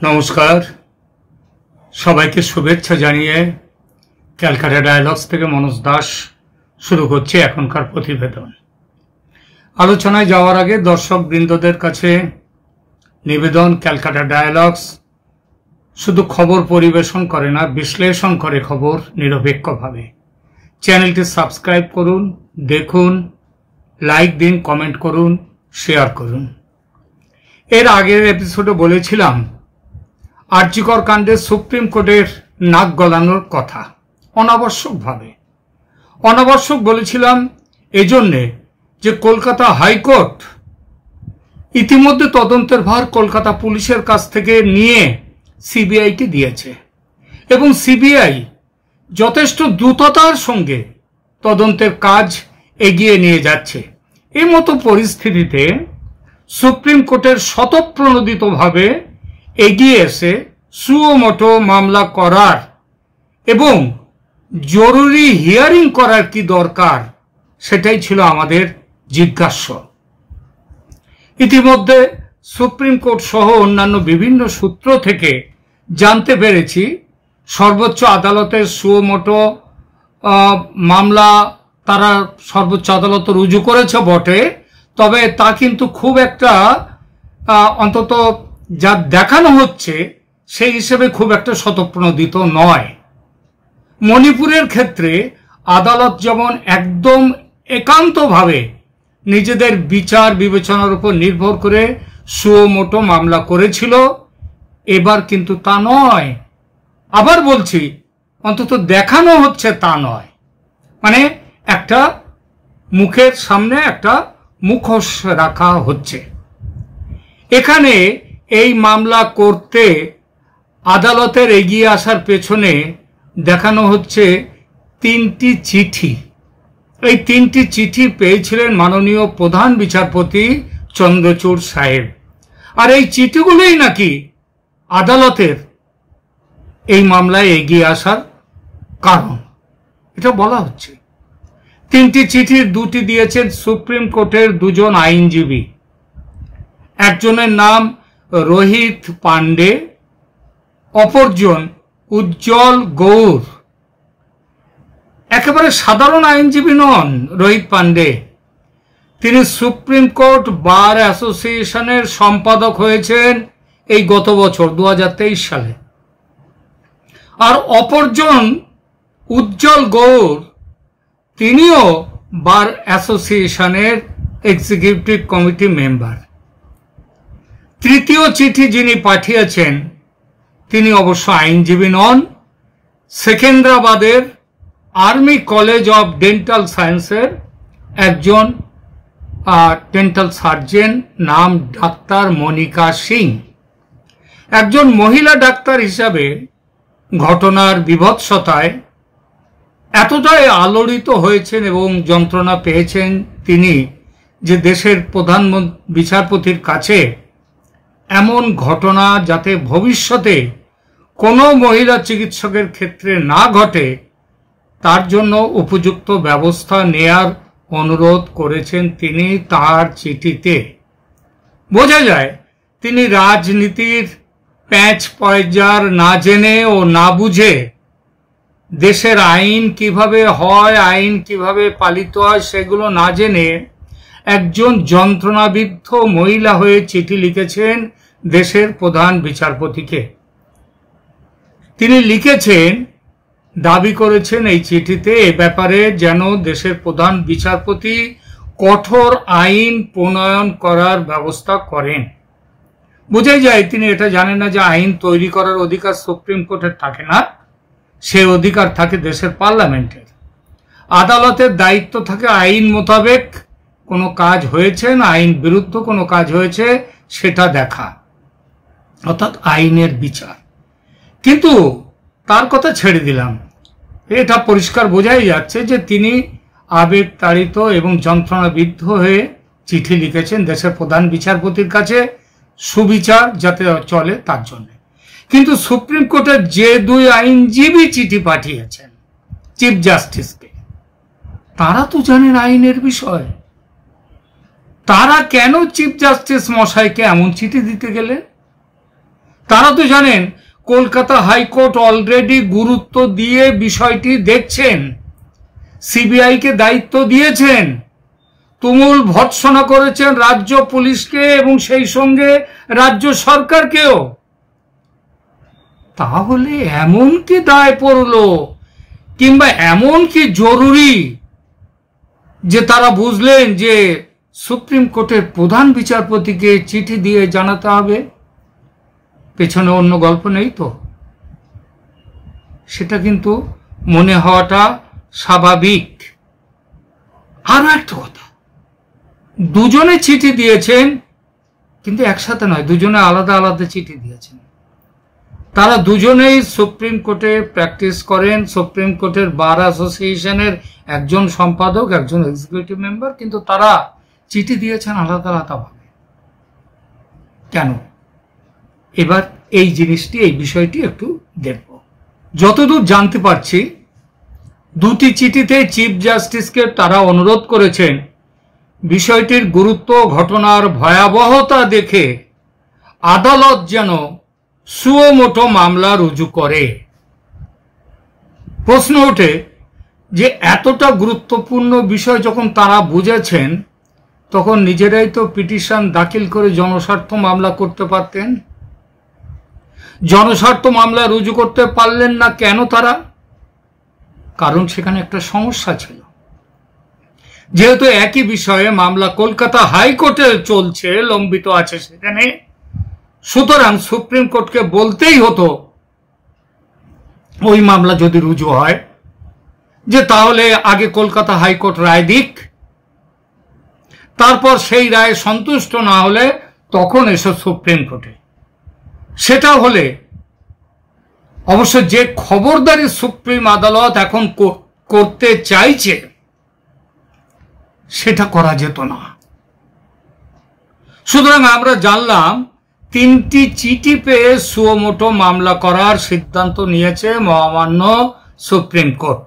নমস্কার, সবাইকে শুভেচ্ছা জানিয়ে ক্যালকাটা ডায়ালগস থেকে মনোজ দাস শুরু করছি এখনকার প্রতিবেদন। আলোচনায় যাওয়ার আগে দর্শক বৃন্দদের কাছে নিবেদন, ক্যালকাটা ডায়ালগস শুধু খবর পরিবেশন করে না, বিশ্লেষণ করে খবর নিরপেক্ষভাবে। চ্যানেলটি সাবস্ক্রাইব করুন, দেখুন, লাইক দিন, কমেন্ট করুন, শেয়ার করুন। এর আগের এপিসোডে বলেছিলাম আরজিকর কাণ্ডে সুপ্রিম কোর্টের নাক গলানোর কথা অনাবশ্যক বলেছিলাম এজন্যে যে কলকাতা হাইকোর্ট ইতিমধ্যে তদন্তের ভার কলকাতা পুলিশের কাছ থেকে নিয়ে সিবিআইকে দিয়েছে এবং সিবিআই যথেষ্ট দ্রুততার সঙ্গে তদন্তের কাজ এগিয়ে নিয়ে যাচ্ছে। এই মতো পরিস্থিতিতে সুপ্রিম কোর্টের স্বতঃপ্রণোদিতভাবে এগিয়ে এসে সুও মোটো মামলা করার এবং জরুরি হিয়ারিং করার কি দরকার, সেটাই ছিল আমাদের জিজ্ঞাস্য। ইতিমধ্যে সুপ্রিম কোর্ট সহ অন্যান্য বিভিন্ন সূত্র থেকে জানতে পেরেছি সর্বোচ্চ আদালতের সুও মোটো মামলা তারা সর্বোচ্চ আদালত রুজু করেছে বটে, তবে তা কিন্তু খুব একটা অন্তত যা দেখানো হচ্ছে সেই হিসেবে খুব একটা স্বতঃপ্রণোদিত নয়। মণিপুরের ক্ষেত্রে আদালত যেমন একদম একান্তভাবে নিজেদের বিচার বিবেচনার উপর নির্ভর করে সুও মোটো মামলা করেছিল, এবার কিন্তু তা নয়। আবার বলছি, অন্তত দেখানো হচ্ছে তা নয়, মানে একটা মুখের সামনে একটা মুখোশ রাখা হচ্ছে। এখানে এই মামলা করতে আদালতের এগিয়ে আসার পেছনে দেখানো হচ্ছে তিনটি চিঠি। এই তিনটি চিঠি পেয়েছিলেন মাননীয় প্রধান বিচারপতি চন্দ্রচূড় সাহেব, আর এই চিঠিগুলোই নাকি আদালতের এই মামলায় এগিয়ে আসার কারণ, এটা বলা হচ্ছে। তিনটি চিঠির দুটি দিয়েছেন সুপ্রিম কোর্টের দুজন আইনজীবী। একজনের নাম রোহিত পান্ডে, অপরজন উজ্জ্বল গৌর। একেবারে সাধারণ আইনজীবী নন রোহিত পান্ডে, তিনি সুপ্রিম কোর্ট বার অ্যাসোসিয়েশনের সম্পাদক হয়েছেন এই গত বছর 2023 সালে। আর অপরজন উজ্জ্বল গৌর, তিনিও বার অ্যাসোসিয়েশনের এক্সিকিউটিভ কমিটি মেম্বার। তৃতীয় চিঠি যিনি পাঠিয়েছেন তিনি অবশ্য আইনজীবী নন, সেকেন্দ্রাবাদের আর্মি কলেজ অফ ডেন্টাল সায়েন্সের একজন ডেন্টাল সার্জন, নাম ডাক্তার মনিকা সিং। একজন মহিলা ডাক্তার হিসাবে ঘটনার বীভৎসতায় এতটাই আলোড়িত হয়েছেন এবং যন্ত্রণা পেয়েছেন তিনি যে দেশের প্রধান বিচারপতির কাছে এমন ঘটনা যাতে ভবিষ্যতে কোনো মহিলা চিকিৎসকের ক্ষেত্রে না ঘটে তার জন্য উপযুক্ত ব্যবস্থা নেয়ার অনুরোধ করেছেন তিনি তার চিঠিতে। বোঝা যায় তিনি রাজনীতির প্যাঁচ পয়জার না জেনে ও না বুঝে, দেশের আইন কিভাবে হয়, আইন কিভাবে পালিত হয় সেগুলো না জেনে একজন যন্ত্রণাবিদ্ধ মহিলা হয়ে চিঠি লিখেছেন দেশের প্রধান বিচারপতিকে। তিনি লিখেছেন, দাবি করেছেন এই চিঠিতে এ ব্যাপারে যেন দেশের প্রধান বিচারপতি কঠোর আইন প্রণয়ন করার ব্যবস্থা করেন। বোঝাই যায় তিনি এটা জানেন না যে আইন তৈরি করার অধিকার সুপ্রিম কোর্টের থাকে না, সে অধিকার থাকে দেশের পার্লামেন্টের। আদালতের দায়িত্ব থাকে আইন মোতাবেক কোনো কাজ হয়েছে না আইন বিরুদ্ধ কোনো কাজ হয়েছে সেটা দেখা, অর্থাৎ আইনের বিচার। কিন্তু তার কথা ছেড়ে দিলাম, এটা পরিষ্কার বোঝাই যাচ্ছে যে তিনি আবেগ তাড়িত এবং যন্ত্রণাবিদ্ধ হয়ে চিঠি লিখেছেন দেশের প্রধান বিচারপতির কাছে, সুবিচার যাতে চলে তার জন্য। কিন্তু সুপ্রিম কোর্টের যে দুই আইনজীবী চিঠি পাঠিয়েছেন চিফ জাস্টিসকে, তারা তো জানেন আইনের বিষয়। তারা কেন চিফ জাস্টিস মশাইকে এমন চিঠি দিতে গেলেন? তারা তো জানেন কলকাতা হাইকোর্ট অলরেডি গুরুত্ব দিয়ে বিষয়টি দেখছেন, সিবিআই কে দায়িত্ব দিয়েছেন, তুমুল ভর্ৎসনা করেছেন রাজ্য পুলিশকে এবং সেই সঙ্গে রাজ্য সরকারকেও। তাহলে এমন কি দায় পড়লো কিংবা এমন কি জরুরি যে তারা বুঝলেন যে সুপ্রিম কোর্টের প্রধান বিচারপতিকে চিঠি দিয়ে জানাতে হবে? পেছনে অন্য গল্প নেই তো? সেটা কিন্তু মনে হওয়াটা স্বাভাবিক। আরো একটা কথা, দুজনে চিঠি দিয়েছেন, কিন্তু একসাথে নয়, দুজনে আলাদা আলাদা চিঠি দিয়েছেন। তারা দুজনেই সুপ্রিম কোর্টে প্র্যাকটিস করেন, সুপ্রিম কোর্টের বার অ্যাসোসিয়েশনের একজন সম্পাদক, একজন এক্সিকিউটিভ মেম্বার, কিন্তু তারা চিঠি দিয়েছেন আলাদা আলাদা ভাবে। কেন? এবার এই জিনিসটি, এই বিষয়টি একটু দেখব। যতদূর জানতে পারছি, দুটি চিঠিতে চিফ জাস্টিসকে তারা অনুরোধ করেছেন বিষয়টির গুরুত্ব, ঘটনার ভয়াবহতা দেখে আদালত যেন সুও মোটো মামলা রুজু করে। প্রশ্ন ওঠে যে এতটা গুরুত্বপূর্ণ বিষয় যখন তারা বুঝেছেন, তখন নিজেরাই তো পিটিশন দাখিল করে জনস্বার্থ মামলা করতে পারতেন। জনস্বার্থ মামলা রুজু করতে পারলেন না কেন তারা? কারণ সেখানে একটা সমস্যা ছিল। যেহেতু একই বিষয়ে মামলা কলকাতা হাইকোর্টে চলছে, লম্বিত আছে সেখানে, সুতরাং সুপ্রিম কোর্টকে বলতেই হতো ওই মামলা যদি রুজু হয় যে তাহলে আগে কলকাতা হাইকোর্ট রায় দিক, তারপর সেই রায় সন্তুষ্ট না হলে তখন এসো সুপ্রিম কোর্টে। সেটা হলে অবশ্য যে খবরদারি সুপ্রিম আদালত এখন করতে চাইছে সেটা করা যেত না। সুতরাং আমরা জানলাম তিনটি চিঠি পেয়ে সুও মোটো মামলা করার সিদ্ধান্ত নিয়েছে মহামান্য সুপ্রিম কোর্ট।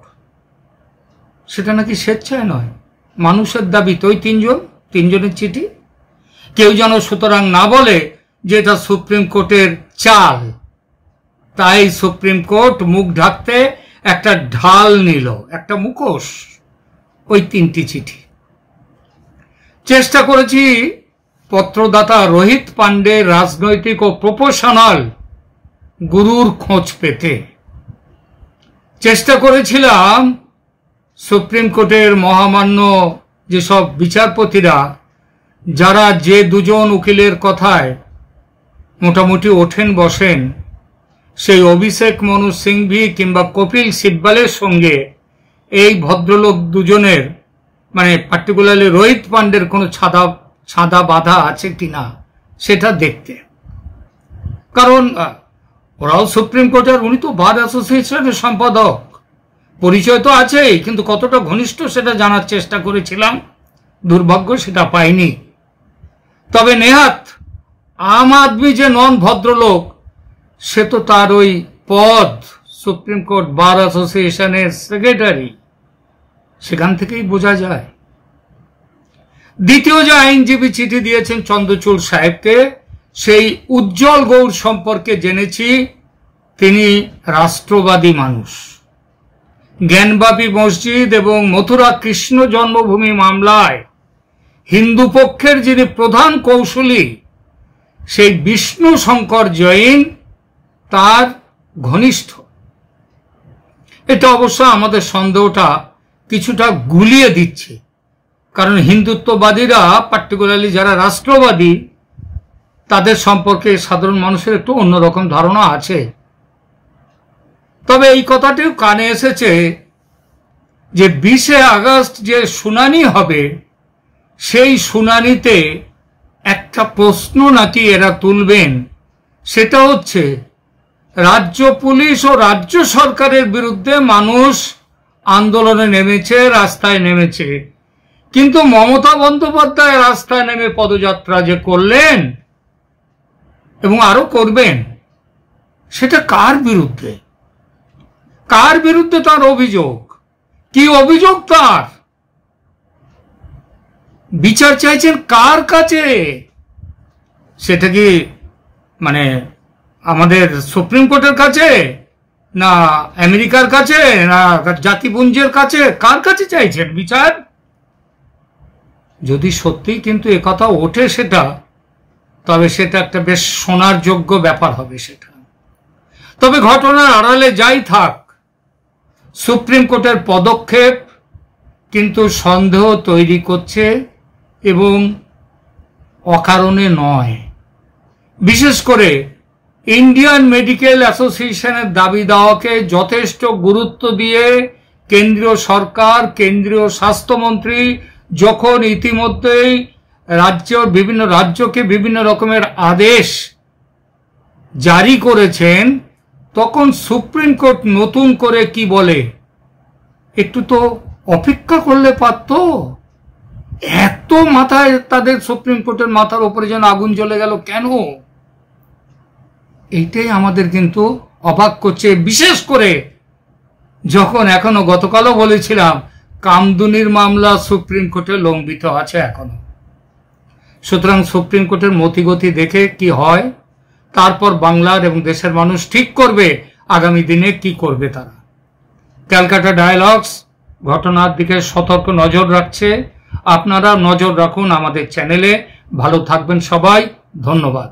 সেটা নাকি স্বেচ্ছায় নয়, মানুষের দাবি। তো ওই তিনজনের চিঠি। কেউ যেন সুতরাং না বলে যে এটা সুপ্রিম কোর্টের চাল, তাই সুপ্রিম কোর্ট মুখ ঢাকতে একটা ঢাল নিল, একটা মুখোশ, ওই তিনটি চিঠি। চেষ্টা করেছি পত্রদাতা রোহিত পান্ডের রাজনৈতিক ও প্রফেশনাল গুরুর খোঁজ পেতে। চেষ্টা করেছিলাম সুপ্রিম কোর্টের মহামান্য যেসব বিচারপতিরা, যারা যে দুজন উকিলের কথায় মোটামুটি ওঠেন বসেন, সেই অভিষেক মনু সিংভি কিংবা কপিল সিব্বালের সঙ্গে এই ভদ্রলোক দুজনের, মানে পার্টিকুলারলি রোহিত পান্ডের কোনো ছাদা বাধা আছে কিনা সেটা দেখতে। কারণ ওরাও সুপ্রিম কোর্টের, উনি তো বার অ্যাসোসিয়েশনের সম্পাদক, পরিচয় তো আছেই, কিন্তু কতটা ঘনিষ্ঠ সেটা জানার চেষ্টা করেছিলাম, দুর্ভাগ্য সেটা পাইনি। তবে নেহাত আম আদমি যে নন ভদ্রলোক, সে তো তার ওই পদ সুপ্রিম কোর্ট বার অ্যাসোসিয়েশনের সেক্রেটারি, সেখান থেকেই বোঝা যায়। দ্বিতীয় যে আইনজীবী চিঠি দিয়েছেন চন্দ্রচূড় সাহেবকে, সেই উজ্জ্বল গৌর সম্পর্কে জেনেছি তিনি রাষ্ট্রবাদী মানুষ। জ্ঞানবাপী মসজিদ এবং মথুরা কৃষ্ণ জন্মভূমি মামলায় হিন্দু পক্ষের যিনি প্রধান কৌশলী, সেই বিষ্ণু শঙ্কর জৈন তার ঘনিষ্ঠ। এটা অবশ্য আমাদের সন্দেহটা কিছুটা গুলিয়ে দিচ্ছে, কারণ হিন্দুত্ববাদীরা, পার্টিকুলারলি যারা রাষ্ট্রবাদী, তাদের সম্পর্কে সাধারণ মানুষের একটু অন্যরকম ধারণা আছে। তবে এই কথাটিও কানে এসেছে যে 20শে আগস্ট যে শুনানি হবে, সেই শুনানিতে একটা প্রশ্ন নাকি এরা তুলবেন, সেটা হচ্ছে রাজ্য পুলিশ ও রাজ্য সরকারের বিরুদ্ধে মানুষ আন্দোলনে নেমেছে, রাস্তায় নেমেছে, কিন্তু মমতা বন্দ্যোপাধ্যায় রাস্তায় নেমে পদযাত্রা যে করলেন এবং আরো করবেন, সেটা কার বিরুদ্ধে? কার বিরুদ্ধে তার অভিযোগ? কি অভিযোগ তার? বিচার চাইছেন কার কাছে? সেটা কি মানে আমাদের সুপ্রিম কোর্টের কাছে, না আমেরিকার কাছে, না জাতিপুঞ্জের কাছে? কার কাছে চাইছেন বিচার? যদি সত্যি কিন্তু একথা ওঠে সেটা, তবে সেটা একটা বেশ শোনার যোগ্য ব্যাপার হবে সেটা। তবে ঘটনার আড়ালে যাই থাক, সুপ্রিম কোর্টের পদক্ষেপ কিন্তু সন্দেহ তৈরি করছে, এবং অকারণে নয়। বিশেষ করে ইন্ডিয়ান মেডিকেল অ্যাসোসিয়েশনের দাবি দাওয়াকে যথেষ্ট গুরুত্ব দিয়ে কেন্দ্রীয় সরকার, কেন্দ্রীয় স্বাস্থ্যমন্ত্রী যখন ইতিমধ্যেই বিভিন্ন রাজ্যকে বিভিন্ন রকমের আদেশ জারি করেছেন, তখন সুপ্রিম কোর্ট নতুন করে কি বলে একটু তো অপেক্ষা করলে পারত। এত মাথায় তাদের সুপ্রিম কোর্টের মাথার উপরে যেন আগুন জ্বলে গেল কেন? এইটাই আমাদের কিন্তু অবাক করছে, বিশেষ করে যখন এখনো গতকালও বলেছিলাম কামদুনির মামলা সুপ্রিম কোর্টে লম্বিত আছে এখনো। সুতরাং সুপ্রিম কোর্টের মতিগতি দেখে কি হয়, তারপর বাংলার এবং দেশের মানুষ ঠিক করবে আগামী দিনে কি করবে তারা। ক্যালকাটা ডায়ালগস ঘটনার দিকে সতর্ক নজর রাখছে। আপনারা নজর রাখুন আমাদের চ্যানেলে। ভালো থাকবেন সবাই, ধন্যবাদ।